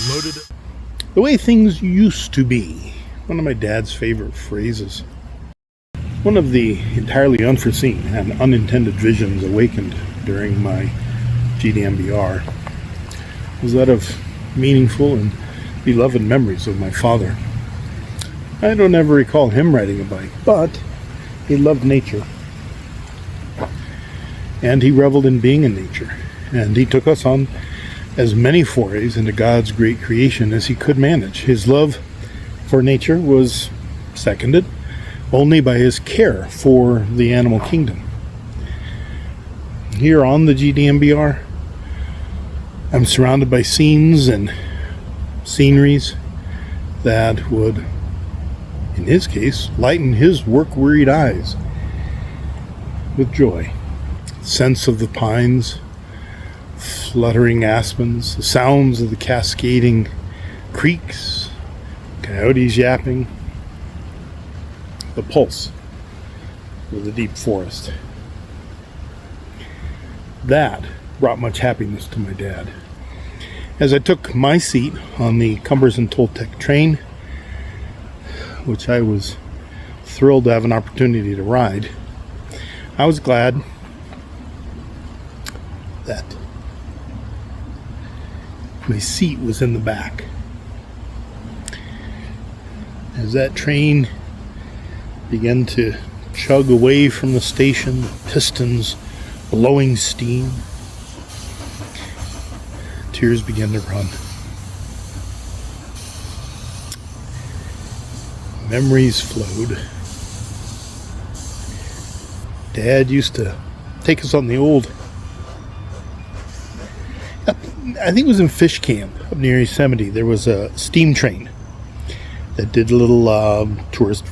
Loaded. The way things used to be. One of my dad's favorite phrases. One of the entirely unforeseen and unintended visions awakened during my GDMBR was that of meaningful and beloved memories of my father. I don't ever recall him riding a bike, but he loved nature. And he reveled in being in nature. And he took us on as many forays into God's great creation as he could manage. His love for nature was seconded only by his care for the animal kingdom. Here on the GDMBR, I'm surrounded by scenes and sceneries that would, in his case, lighten his work-wearied eyes with joy. Scents of the pines, fluttering aspens, the sounds of the cascading creeks, coyotes yapping, the pulse of the deep forest. That brought much happiness to my dad. As I took my seat on the Cumbers and Toltec train, which I was thrilled to have an opportunity to ride, I was glad that my seat was in the back. As that train began to chug away from the station, the pistons blowing steam, tears began to run. Memories flowed. Dad used to take us on the old, I think it was in Fish Camp up near Yosemite. There was a steam train that did little tourist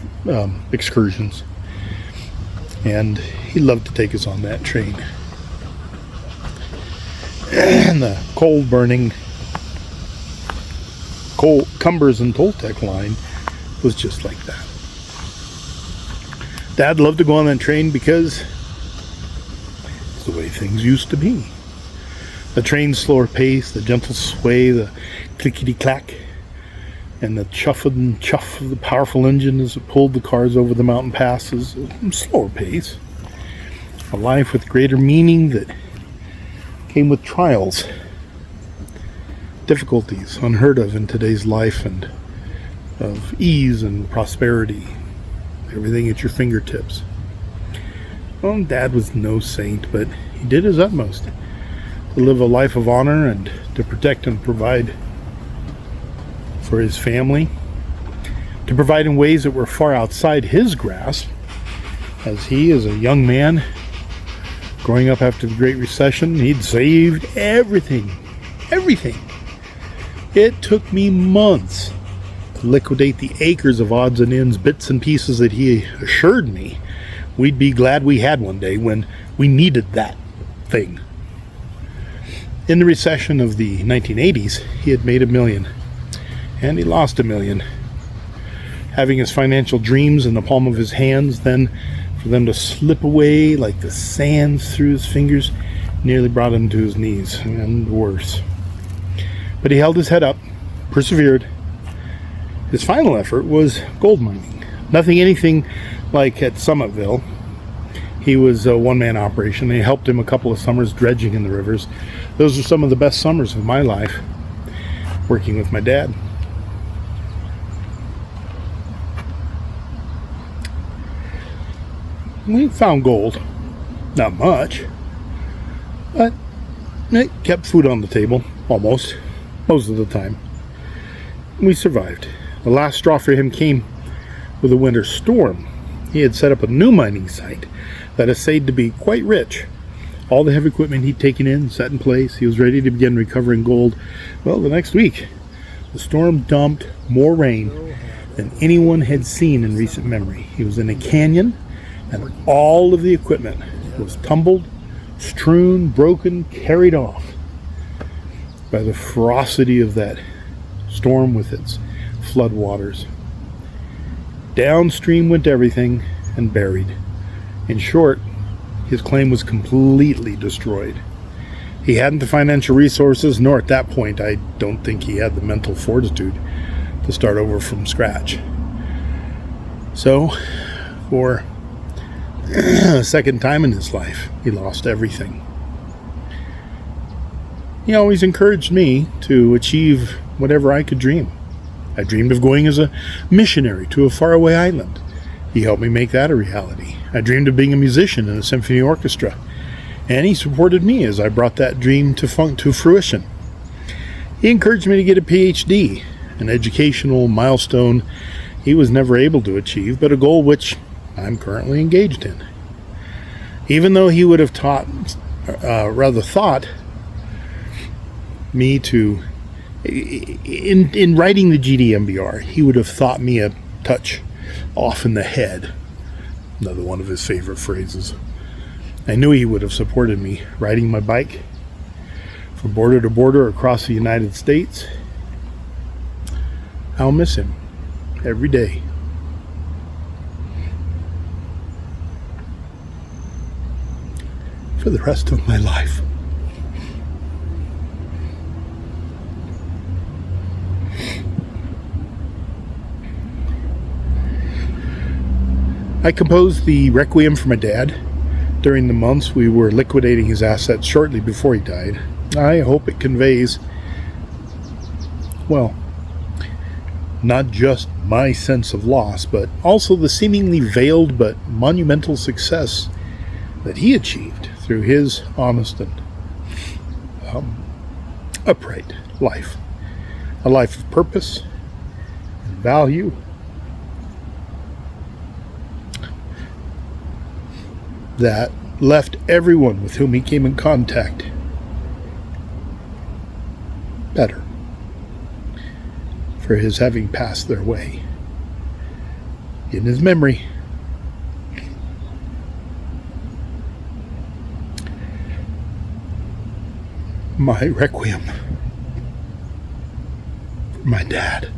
excursions, and he loved to take us on that train. And the coal-burning Cumbers and Toltec line was just like that. Dad loved to go on that train because it's the way things used to be. The train's slower pace, the gentle sway, the clickety-clack, and the chuff and chuff of the powerful engine as it pulled the cars over the mountain passes. Slower pace. A life with greater meaning that came with trials, difficulties unheard of in today's life, and of ease and prosperity, everything at your fingertips. Well, Dad was no saint, but he did his utmost to live a life of honor and to protect and provide for his family, to provide in ways that were far outside his grasp, as he, as a young man growing up after the Great Recession, he'd saved everything. It took me months to liquidate the acres of odds and ends, bits and pieces that he assured me we'd be glad we had one day when we needed that thing. In the recession of the 1980s, he had made $1 million, and he lost $1 million. Having his financial dreams in the palm of his hands, then for them to slip away like the sands through his fingers nearly brought him to his knees, and worse. But he held his head up, persevered. His final effort was gold mining. Nothing anything like at Summitville. He was a one-man operation. They helped him a couple of summers dredging in the rivers. Those are some of the best summers of my life, working with my dad. We found gold. Not much, but it kept food on the table, almost, most of the time. We survived. The last straw for him came with a winter storm. He had set up a new mining site that essayed to be quite rich. All the heavy equipment he'd taken in, set in place. He was ready to begin recovering gold. Well, the next week, the storm dumped more rain than anyone had seen in recent memory. He was in a canyon, and all of the equipment was tumbled, strewn, broken, carried off by the ferocity of that storm with its flood waters. Downstream went everything and buried. In short, his claim was completely destroyed. He hadn't the financial resources, nor at that point, I don't think he had the mental fortitude to start over from scratch. So, for a second time in his life, he lost everything. He always encouraged me to achieve whatever I could dream. I dreamed of going as a missionary to a faraway island. He helped me make that a reality. I dreamed of being a musician in a symphony orchestra, and he supported me as I brought that dream to fruition. He encouraged me to get a PhD, an educational milestone he was never able to achieve, but a goal which I'm currently engaged in. Even though he would have thought me to, in writing the GDMBR, he would have thought me a touch off in the head. Another one of his favorite phrases. I knew he would have supported me riding my bike from border to border across the United States. I'll miss him every day. For the rest of my life. I composed the Requiem for my dad during the months we were liquidating his assets shortly before he died. I hope it conveys, well, not just my sense of loss, but also the seemingly veiled but monumental success that he achieved through his honest and upright life. A life of purpose and value. That left everyone with whom he came in contact better for his having passed their way. In his memory, my requiem for my dad.